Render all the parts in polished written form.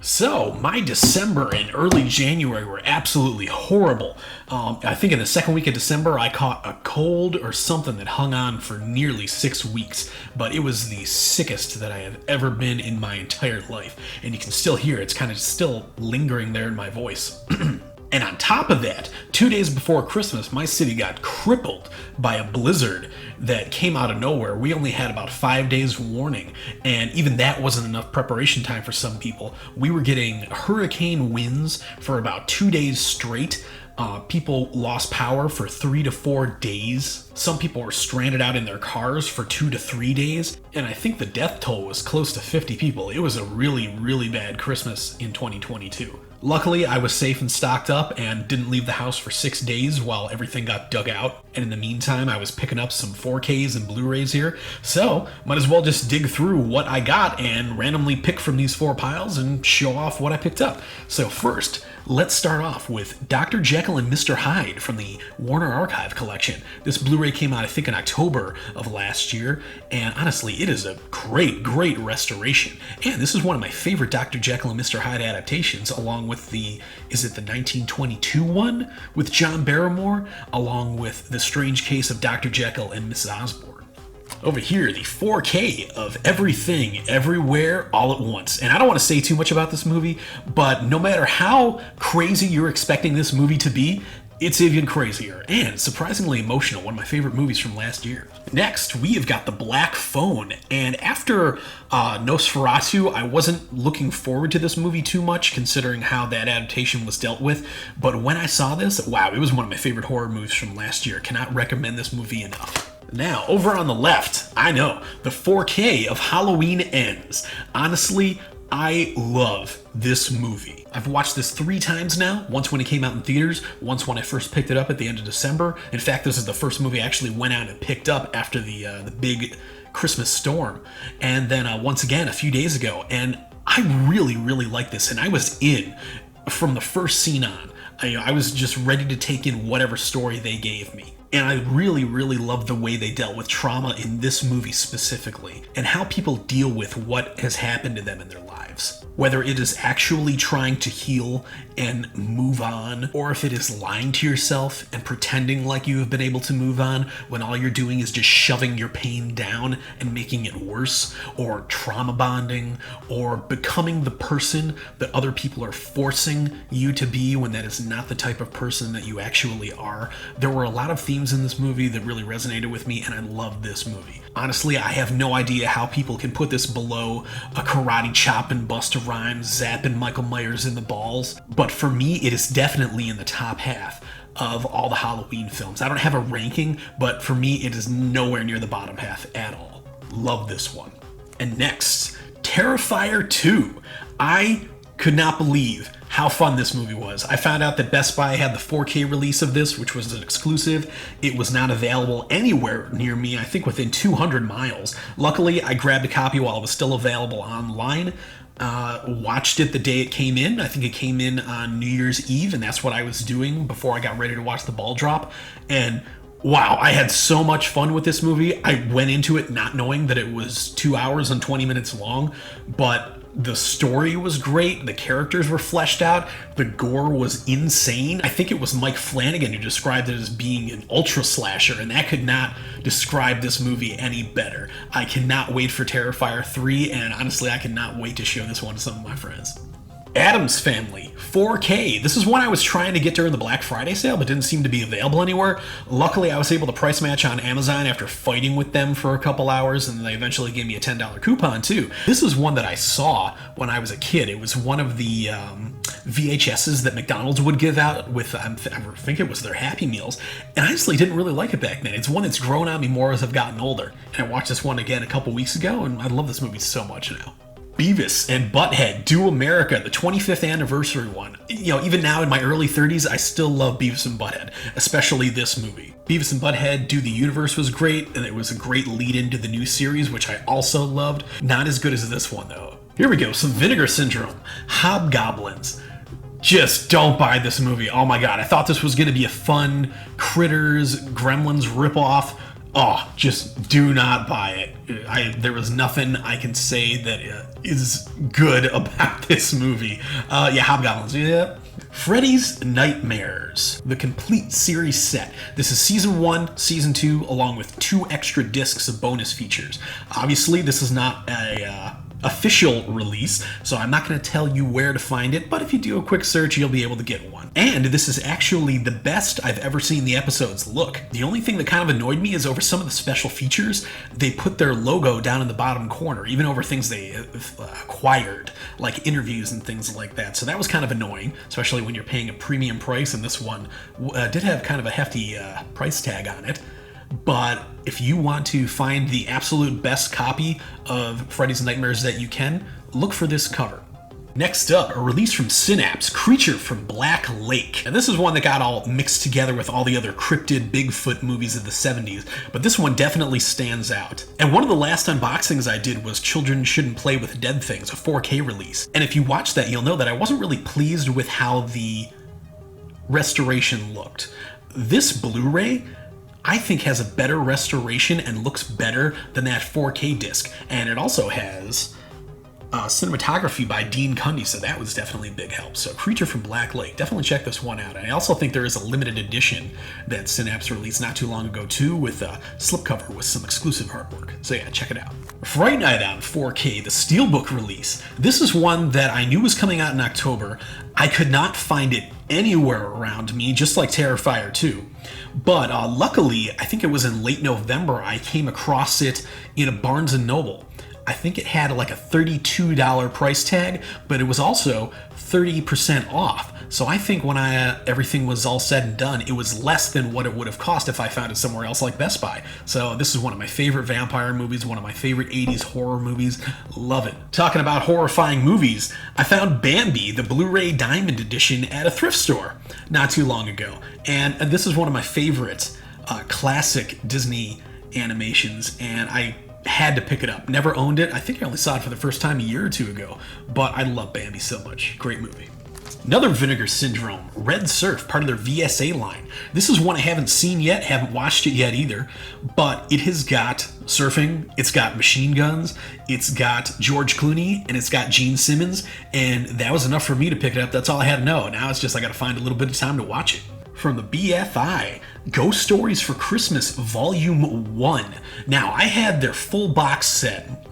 So, my December and early January were absolutely horrible. I think in the second week of December, I caught a cold or something that hung on for nearly 6 weeks, but it was the sickest that I have ever been in my entire life. And you can still hear it's kind of still lingering there in my voice. And on top of that, 2 days before Christmas, my city got crippled by a blizzard that came out of nowhere. We only had about 5 days warning, and even that wasn't enough preparation time for some people. We were getting hurricane winds for about 2 days straight. People lost power for 3 to 4 days. Some people were stranded out in their cars for 2 to 3 days. And I think the death toll was close to 50 people. It was a really, really bad Christmas in 2022. Luckily, I was safe and stocked up and didn't leave the house for 6 days while everything got dug out. And in the meantime, I was picking up some 4Ks and Blu-rays here. So, might as well just dig through what I got and randomly pick from these 4 piles and show off what I picked up. So first, let's start off with Dr. Jekyll and Mr. Hyde from the Warner Archive collection. This Blu-ray came out, I think, in October of last year, and honestly, it is a great, great restoration. And this is one of my favorite Dr. Jekyll and Mr. Hyde adaptations, along with the 1922 one with John Barrymore, along with The Strange Case of Dr. Jekyll and Mrs. Osborne. Over here, the 4K of Everything, Everywhere, All at Once. And I don't want to say too much about this movie, but no matter how crazy you're expecting this movie to be, it's even crazier and surprisingly emotional, one of my favorite movies from last year. Next, we have got The Black Phone, and after Nosferatu, I wasn't looking forward to this movie too much, considering how that adaptation was dealt with, but when I saw this, wow, it was one of my favorite horror movies from last year. Cannot recommend this movie enough. Now, over on the left, I know, the 4K of Halloween Ends. Honestly, I love this movie. I've watched this 3 times now, once when it came out in theaters, once when I first picked it up at the end of December. In fact, this is the first movie I actually went out and picked up after the big Christmas storm. And then once again, a few days ago. And I really, really like this, and I was in from the first scene on. I was just ready to take in whatever story they gave me. And I really, really love the way they dealt with trauma in this movie specifically, and how people deal with what has happened to them in their lives. Whether it is actually trying to heal and move on, or if it is lying to yourself and pretending like you have been able to move on when all you're doing is just shoving your pain down and making it worse, or trauma bonding, or becoming the person that other people are forcing you to be when that is not the type of person that you actually are. There were a lot of themes in this movie that really resonated with me, and I love this movie. Honestly, I have no idea how people can put this below a karate chop and Busta Rhymes zapping Michael Myers in the balls, but for me, it is definitely in the top half of all the Halloween films. I don't have a ranking, but for me, it is nowhere near the bottom half at all. Love this one. And next, Terrifier 2. I could not believe how fun this movie was. I found out that Best Buy had the 4K release of this, which was an exclusive. It was not available anywhere near me, I think within 200 miles. Luckily, I grabbed a copy while it was still available online. Watched it the day it came in. I think it came in on New Year's Eve, and that's what I was doing before I got ready to watch the ball drop. And wow, I had so much fun with this movie. I went into it not knowing that it was 2 hours and 20 minutes long, but the story was great, the characters were fleshed out, the gore was insane. I think it was Mike Flanagan who described it as being an ultra slasher, and that could not describe this movie any better. I cannot wait for Terrifier 3, and honestly, I cannot wait to show this one to some of my friends. Addams Family, 4K. This is one I was trying to get during the Black Friday sale, but didn't seem to be available anywhere. Luckily, I was able to price match on Amazon after fighting with them for a couple hours, and they eventually gave me a $10 coupon too. This is one that I saw when I was a kid. It was one of the VHSs that McDonald's would give out with, I think it was their Happy Meals, and I honestly didn't really like it back then. It's one that's grown on me more as I've gotten older, and I watched this one again a couple weeks ago, and I love this movie so much now. Beavis and Butthead Do America, the 25th anniversary one. You know, even now in my early 30s, I still love Beavis and Butthead, especially this movie. Beavis and Butthead Do the Universe was great, and it was a great lead into the new series, which I also loved. Not as good as this one, though. Here we go, some Vinegar Syndrome. Hobgoblins. Just don't buy this movie. Oh my god, I thought this was going to be a fun Critters, Gremlins ripoff. Oh, just do not buy it. There was nothing I can say that is good about this movie. Yeah, Hobgoblins, yeah. Freddy's Nightmares, the complete series set. This is season 1, season 2, along with 2 extra discs of bonus features. Obviously, this is not a official release, so I'm not going to tell you where to find it, but if you do a quick search, you'll be able to get one. And this is actually the best I've ever seen the episodes look. The only thing that kind of annoyed me is over some of the special features, they put their logo down in the bottom corner, even over things they acquired, like interviews and things like that. So that was kind of annoying, especially when you're paying a premium price, and this one did have kind of a hefty price tag on it. But if you want to find the absolute best copy of Freddy's Nightmares that you can, look for this cover. Next up, a release from Synapse, Creature from Black Lake. And this is one that got all mixed together with all the other cryptid Bigfoot movies of the 70s, but this one definitely stands out. And one of the last unboxings I did was Children Shouldn't Play with Dead Things, a 4K release. And if you watch that, you'll know that I wasn't really pleased with how the restoration looked. This Blu-ray, I think, has a better restoration and looks better than that 4K disc. And it also has cinematography by Dean Cundy, so that was definitely a big help. So Creature from Black Lake, definitely check this one out. And I also think there is a limited edition that Synapse released not too long ago too, with a slipcover with some exclusive artwork. So yeah, check it out. Fright Night on 4K, the Steelbook release. This is one that I knew was coming out in October. I could not find it anywhere around me, just like Terrifier 2. But luckily, I think it was in late November, I came across it in a Barnes & Noble. I think it had like a $32 price tag, but it was also 30% off. So I think when everything was all said and done, it was less than what it would have cost if I found it somewhere else like Best Buy. So this is one of my favorite vampire movies, one of my favorite 80s horror movies. Love it. Talking about horrifying movies, I found Bambi, the Blu-ray Diamond Edition, at a thrift store not too long ago. And this is one of my favorite classic Disney animations, and I had to pick it up. Never owned it. I think I only saw it for the first time a year or two ago, but I love Bambi so much. Great movie. Another Vinegar Syndrome, Red Surf, part of their VSA line. This is one I haven't seen yet, haven't watched it yet either, but it has got surfing, it's got machine guns, it's got George Clooney, and it's got Gene Simmons, and that was enough for me to pick it up. That's all I had to know. Now it's just I gotta find a little bit of time to watch it. From the BFI, Ghost Stories for Christmas Volume 1. Now, I had their full box set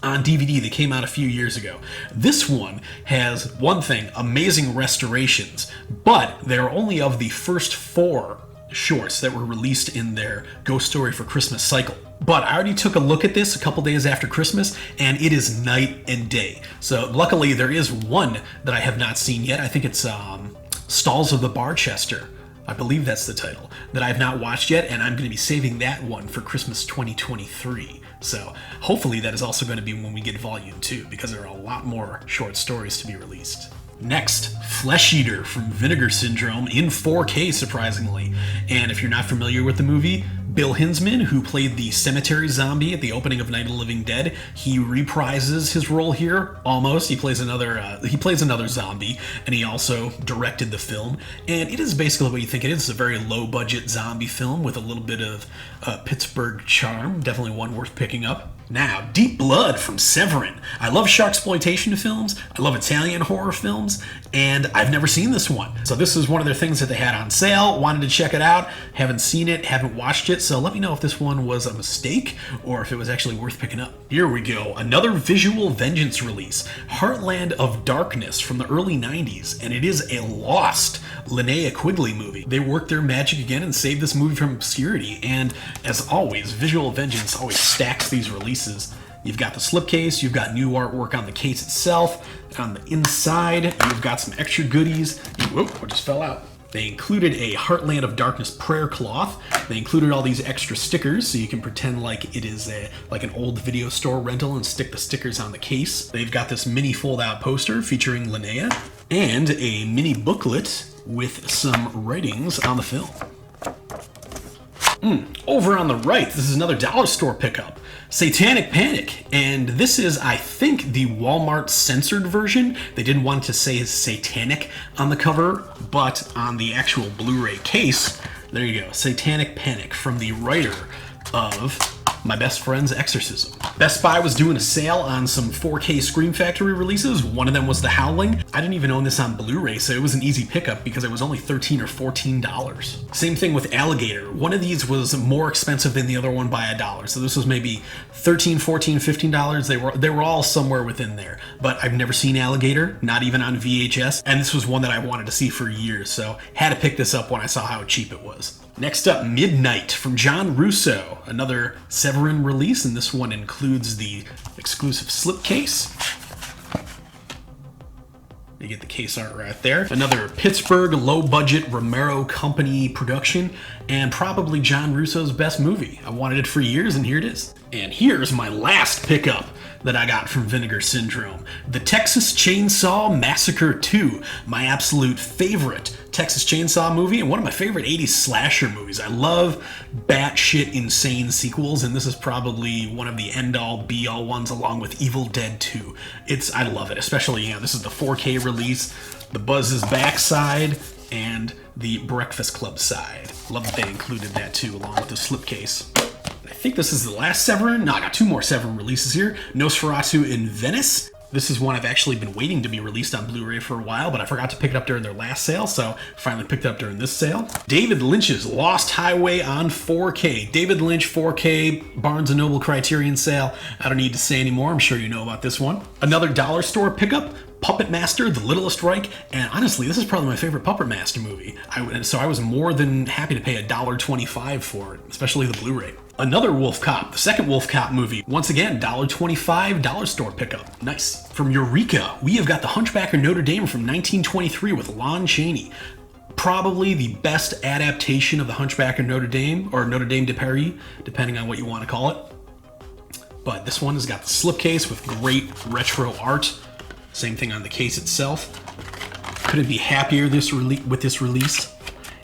on DVD that came out a few years ago. This one has one thing, amazing restorations, but they're only of the first 4 shorts that were released in their Ghost Story for Christmas cycle. But I already took a look at this a couple days after Christmas, and it is night and day. So luckily there is one that I have not seen yet. I think it's Stalls of the Barchester. I believe that's the title, that I have not watched yet, and I'm going to be saving that one for Christmas 2023. So hopefully that is also going to be when we get Volume 2, because there are a lot more short stories to be released. Next, Flesh Eater from Vinegar Syndrome in 4K, surprisingly. And if you're not familiar with the movie, Bill Hinsman, who played the cemetery zombie at the opening of Night of the Living Dead, he reprises his role here, almost. He plays another zombie, and he also directed the film. And it is basically what you think it is. It's a very low-budget zombie film with a little bit of Pittsburgh charm. Definitely one worth picking up. Now, Deep Blood from Severin. I love sharksploitation films, I love Italian horror films, and I've never seen this one. So this is one of their things that they had on sale, wanted to check it out, haven't seen it, haven't watched it, so let me know if this one was a mistake or if it was actually worth picking up. Here we go, another Visual Vengeance release, Heartland of Darkness from the early 90s, and it is a lost Linnea Quigley movie. They worked their magic again and saved this movie from obscurity, and as always, Visual Vengeance always stacks these releases. You've got the slipcase, you've got new artwork on the case itself, on the inside, you've got some extra goodies. Whoop, what just fell out? They included a Heartland of Darkness prayer cloth. They included all these extra stickers so you can pretend like it is like an old video store rental and stick the stickers on the case. They've got this mini fold-out poster featuring Linnea and a mini booklet with some writings on the film. Over on the right, this is another dollar store pickup, Satanic Panic, and this is, I think, the Walmart censored version. They didn't want to say satanic on the cover, but on the actual Blu-ray case, there you go, Satanic Panic from the writer of my best friend's exorcism. Best Buy was doing a sale on some 4K Scream Factory releases. One of them was The Howling. I didn't even own this on Blu-ray, so it was an easy pickup because it was only $13 or $14. Same thing with Alligator. One of these was more expensive than the other one by $1. So this was maybe $13, $14, $15. They were all somewhere within there. But I've never seen Alligator, not even on VHS. And this was one that I wanted to see for years, so had to pick this up when I saw how cheap it was. Next up, Midnight from John Russo, another Severin release, and this one includes the exclusive slipcase. You get the case art right there. Another Pittsburgh low-budget Romero Company production, and probably John Russo's best movie. I wanted it for years, and here it is. And here's my last pickup that I got from Vinegar Syndrome. The Texas Chainsaw Massacre 2, my absolute favorite Texas Chainsaw movie and one of my favorite 80s slasher movies. I love batshit insane sequels, and this is probably one of the end-all be-all ones along with Evil Dead 2. I love it, especially, this is the 4K release, the Buzz's backside, and the Breakfast Club side. Love that they included that too, along with the slipcase. I think this is the last Severin. No, I got two more Severin releases here. Nosferatu in Venice. This is one I've actually been waiting to be released on Blu-ray for a while, but I forgot to pick it up during their last sale, so finally picked it up during this sale. David Lynch's Lost Highway on 4K. David Lynch 4K Barnes & Noble Criterion sale. I don't need to say anymore. I'm sure you know about this one. Another dollar store pickup. Puppet Master, The Littlest Reich, and honestly, this is probably my favorite Puppet Master movie. So I was more than happy to pay $1.25 for it, especially the Blu-ray. Another Wolf Cop, the second Wolf Cop movie. Once again, $1.25 dollar store pickup. Nice. From Eureka, we have got The Hunchback of Notre Dame from 1923 with Lon Chaney. Probably the best adaptation of The Hunchback of Notre Dame, or Notre Dame de Paris, depending on what you want to call it. But this one has got the slipcase with great retro art. Same thing on the case itself. Couldn't be happier with this release.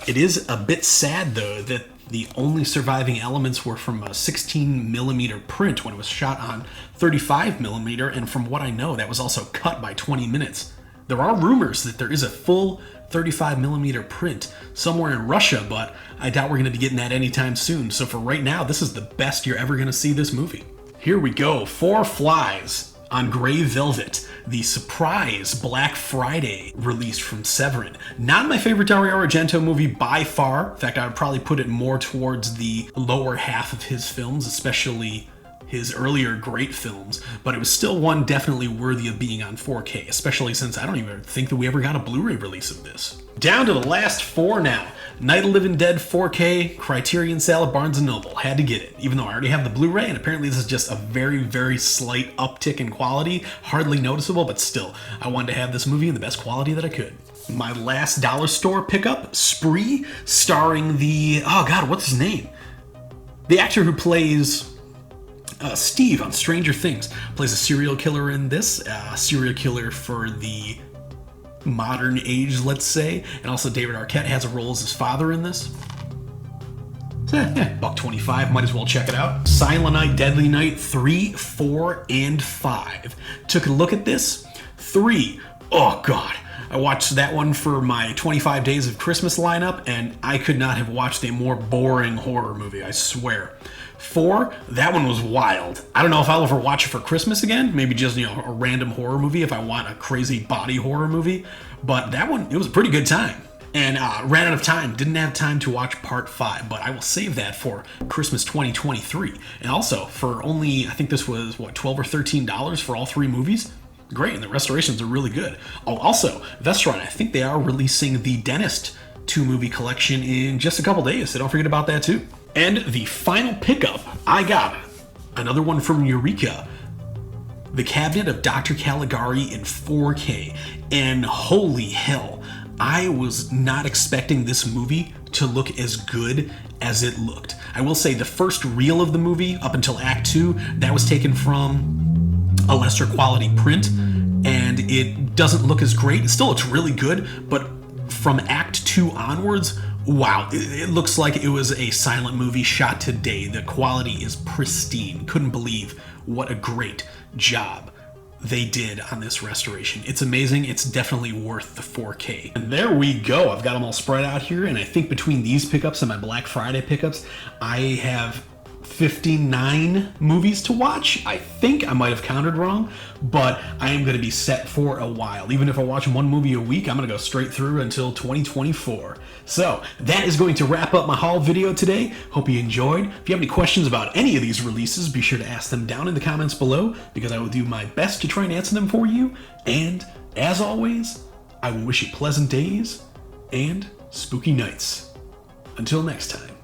It is a bit sad, though, that the only surviving elements were from a 16mm print when it was shot on 35mm, and from what I know, that was also cut by 20 minutes. There are rumors that there is a full 35mm print somewhere in Russia, but I doubt we're going to be getting that anytime soon. So for right now, this is the best you're ever going to see this movie. Here we go, Four Flies on Gray Velvet, the surprise Black Friday release from Severin. Not my favorite Dario Argento movie by far. In fact, I would probably put it more towards the lower half of his films, especially his earlier great films, but it was still one definitely worthy of being on 4K, especially since I don't even think that we ever got a Blu-ray release of this. Down to the last four now. Night of the Living Dead 4K, Criterion sale at Barnes & Noble. Had to get it, even though I already have the Blu-ray, and apparently this is just a very, very slight uptick in quality. Hardly noticeable, but still, I wanted to have this movie in the best quality that I could. My last dollar store pickup, Spree, starring the, oh god, what's his name? The actor who plays Steve on Stranger Things. Plays a serial killer in this, serial killer for the modern age, let's say, and also David Arquette has a role as his father in this. $1.25, might as well check it out. Silent Night, Deadly Night 3, 4, and 5. Took a look at this. 3, oh god. I watched that one for my 25 Days of Christmas lineup, and I could not have watched a more boring horror movie, I swear. 4, that one was wild. I don't know if I'll ever watch it for Christmas again. Maybe just, a random horror movie if I want a crazy body horror movie. But that one, it was a pretty good time. And ran out of time. Didn't have time to watch part 5, but I will save that for Christmas 2023. And also, for only, I think this was, $12 or $13 for all 3 movies? Great, and the restorations are really good. Oh, also, Vestron, I think they are releasing the Dentist 2-movie collection in just a couple days, so don't forget about that too. And the final pickup, I got another one from Eureka, The Cabinet of Dr. Caligari in 4K, and holy hell, I was not expecting this movie to look as good as it looked. I will say the first reel of the movie, up until Act 2, that was taken from a lesser quality print, and it doesn't look as great. It still looks really good, but from Act 2 onwards, wow, it looks like it was a silent movie shot today. The quality is pristine. Couldn't believe what a great job they did on this restoration. It's amazing. It's definitely worth the 4K. And there we go. I've got them all spread out here, and I think between these pickups and my Black Friday pickups, I have 59 movies to watch. I think I might have counted wrong, but I am going to be set for a while. Even if I watch one movie a week, I'm going to go straight through until 2024. So that is going to wrap up my haul video today. Hope you enjoyed. If you have any questions about any of these releases, be sure to ask them down in the comments below, because I will do my best to try and answer them for you. And as always, I will wish you pleasant days and spooky nights. Until next time.